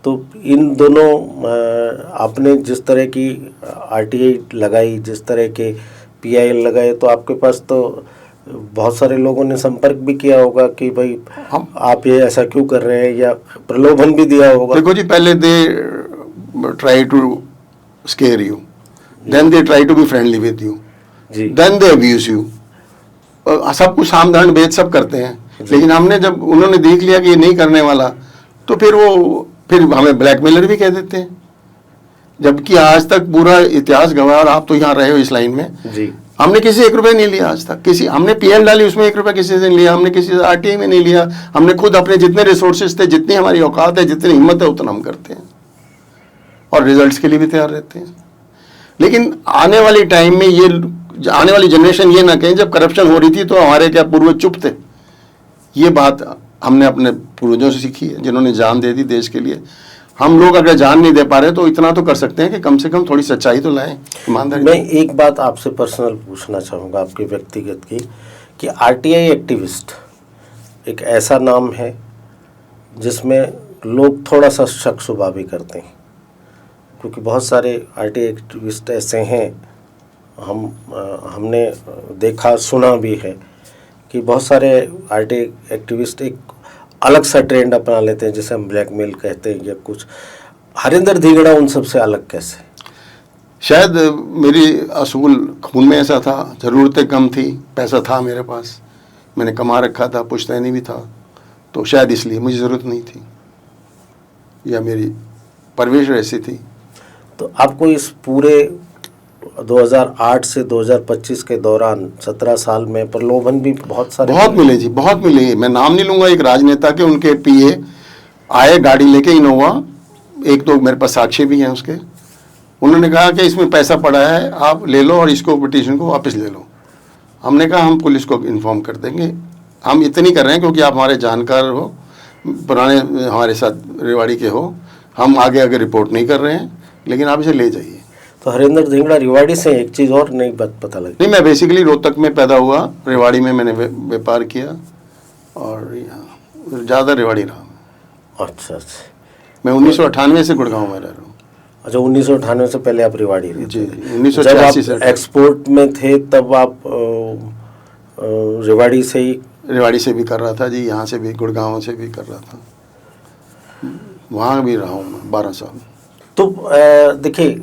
तो इन दोनों आपने जिस तरह की आरटीआई लगाई, जिस तरह के पीआई लगाए, तो आपके पास तो बहुत सारे लोगों ने संपर्क भी किया होगा कि भाई आप ये ऐसा क्यों कर रहे हैं, या प्रलोभन भी दिया होगा। देखो जी, पहले they try to scare you, then they try to be friendly with you, then they abuse you. सब कुछ साम दांड भेद सब करते हैं, लेकिन हमने जब उन्होंने देख लिया कि ये नहीं करने वाला, तो फिर हमें ब्लैकमेलर भी कह देते हैं। जबकि आज तक पूरा इतिहास गवाह, और आप तो यहाँ रहे हो इस लाइन में जी, हमने किसी से 1 रुपया नहीं लिया आज तक। हमने पीएल डाली, उसमें 1 रुपया किसी से नहीं लिया, हमने किसी से आरटीआई में नहीं लिया। हमने खुद अपने जितने रिसोर्सेज थे, जितनी हमारी औकात है, जितनी हिम्मत है, उतना हम करते हैं और रिजल्ट्स के लिए भी तैयार रहते हैं। लेकिन आने वाली टाइम में आने वाली जनरेशन ये ना कहें जब करप्शन हो रही थी तो हमारे क्या पूर्वज चुप थे। ये बात हमने अपने पूर्वजों से सीखी है, जिन्होंने जान दे दी देश के लिए। हम लोग अगर जान नहीं दे पा रहे तो इतना तो कर सकते हैं कि कम से कम थोड़ी सच्चाई तो लाएं, ईमानदारी। मैं एक बात आपसे पर्सनल पूछना चाहूँगा, आपके व्यक्तिगत की, कि आरटीआई एक्टिविस्ट एक ऐसा नाम है जिसमें लोग थोड़ा सा शक शुबा भी करते हैं, क्योंकि बहुत सारे आरटीआई एक्टिविस्ट ऐसे हैं, हमने देखा सुना भी है कि बहुत सारे आरटीआई एक्टिविस्ट एक अलग सा ट्रेंड अपना लेते हैं, जिसे हम ब्लैकमेल कहते हैं या कुछ। हरिंदर धिंगड़ा उन सबसे अलग कैसे? शायद मेरी असूल खून में ऐसा था, ज़रूरतें कम थी, पैसा था मेरे पास, मैंने कमा रखा था, पुश्तैनी भी था, तो शायद इसलिए मुझे ज़रूरत नहीं थी, या मेरी परवरिश ऐसी थी। तो आपको इस पूरे 2008 से 2025 के दौरान 17 साल में प्रलोभन भी बहुत मिले जी, बहुत मिले। मैं नाम नहीं लूँगा, एक राजनेता के उनके पीए आए गाड़ी लेके, इनोवा, एक तो मेरे पास साक्षी भी हैं उसके। उन्होंने कहा कि इसमें पैसा पड़ा है, आप ले लो और इसको पिटीशन को वापस ले लो। हमने कहा हम पुलिस को इन्फॉर्म कर देंगे, हम इतनी कर रहे हैं क्योंकि आप हमारे जानकार हो, पुराने हमारे साथ रेवाड़ी के हो, हम आगे रिपोर्ट नहीं कर रहे हैं, लेकिन आप इसे ले जाइए। तो हरिंदर धिंगड़ा रेवाड़ी से, एक चीज़ और नहीं पता लगी? नहीं, मैं बेसिकली रोहतक में पैदा हुआ, रेवाड़ी में मैंने व्यापार किया और यहाँ ज़्यादा रेवाड़ी रहा। अच्छा, मैं 1998 से गुड़गांव में रह रहा हूँ। अच्छा, 1998 से पहले आप रेवाड़ी रहे? जी, 1986 से। एक्सपोर्ट में थे तब आप रेवाड़ी से भी कर रहा था जी, यहाँ से भी, गुड़गांव से भी कर रहा था, वहाँ भी रहा हूँ मैं 12 साल। तो देखिए,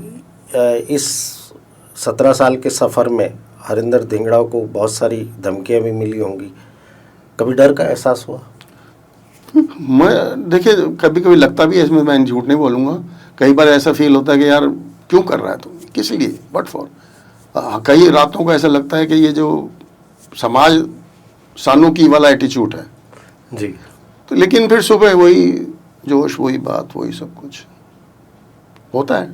इस 17 साल के सफ़र में हरिंदर धिंगड़ा को बहुत सारी धमकियाँ भी मिली होंगी, कभी डर का एहसास हुआ? मैं देखिए, कभी कभी लगता भी है, इसमें मैं झूठ नहीं बोलूँगा, कई बार ऐसा फील होता है कि यार क्यों कर रहा है तुम, किस लिए, बट फॉर। कई रातों को ऐसा लगता है कि ये जो समाज सानू की वाला एटीट्यूड है जी, तो, लेकिन फिर सुबह वही जोश, वही बात, वही सब कुछ होता है,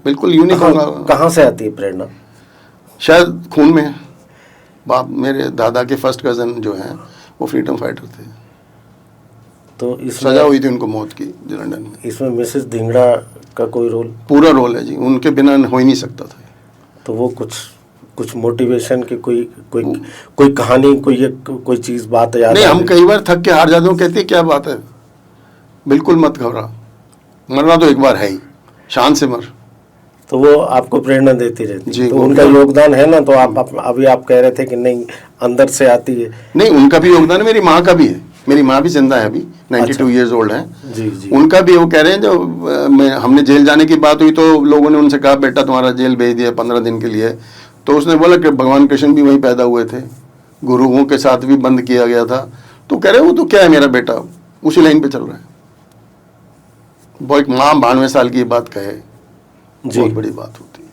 बिल्कुल यूनिक होगा। कहाँ से आती है प्रेरणा? शायद खून में है। बाप, मेरे दादा के फर्स्ट कज़न जो हैं वो फ्रीडम फाइटर थे, तो सजा हुई थी उनको मौत की लंदन में। इसमें मिसेस धिंगड़ा का कोई रोल? पूरा रोल है जी, उनके बिना हो ही नहीं सकता था। तो वो कुछ मोटिवेशन की कोई कहानी, कोई चीज़, बात याद? नहीं, हम कई बार थक के हार जाते हैं, कहते हैं क्या बात है, बिल्कुल मत घबरा, मरना तो एक बार है ही, शान से मर। तो वो आपको प्रेरणा देती रहती जी, है, तो उनका योगदान है ना। तो अभी आप कह रहे थे कि नहीं, अंदर से आती है। नहीं, उनका भी योगदान है, मेरी माँ का भी है। मेरी माँ भी जिंदा है अभी, 92 ईयर्स ओल्ड हैं जी जी। उनका भी, वो कह रहे हैं, जो हमने जेल जाने की बात हुई तो लोगों ने उनसे कहा बेटा तुम्हारा जेल भेज दिया 15 दिन के लिए, तो उसने बोला कि भगवान कृष्ण भी वहीं पैदा हुए थे, गुरुओं के साथ भी बंद किया गया था, तो कह रहे वो तो क्या है, मेरा बेटा उसी लाइन पे चल रहा है। वो एक माँ 92 साल की बात कहे, बहुत बड़ी बात होती है।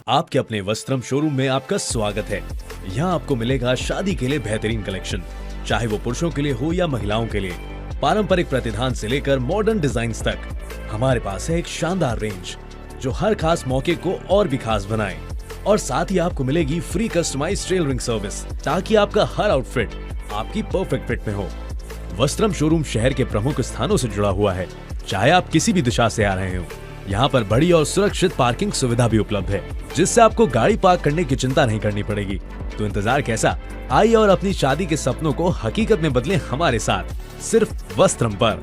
आपके अपने वस्त्रम शोरूम में आपका स्वागत है। यहाँ आपको मिलेगा शादी के लिए बेहतरीन कलेक्शन, चाहे वो पुरुषों के लिए हो या महिलाओं के लिए, पारंपरिक प्रतिधान से लेकर मॉडर्न डिजाइन्स तक। हमारे पास है एक शानदार रेंज जो हर खास मौके को और भी खास बनाए, और साथ ही आपको मिलेगी फ्री कस्टमाइज्ड टेलरिंग सर्विस, ताकि आपका हर आउटफिट आपकी परफेक्ट फिट में हो। वस्त्रम शोरूम शहर के प्रमुख स्थानों से जुड़ा हुआ है, चाहे आप किसी भी दिशा से आ रहे हो। यहाँ पर बड़ी और सुरक्षित पार्किंग सुविधा भी उपलब्ध है, जिससे आपको गाड़ी पार्क करने की चिंता नहीं करनी पड़ेगी। तो इंतजार कैसा, आइए और अपनी शादी के सपनों को हकीकत में बदलें हमारे साथ, सिर्फ वस्त्रम पर।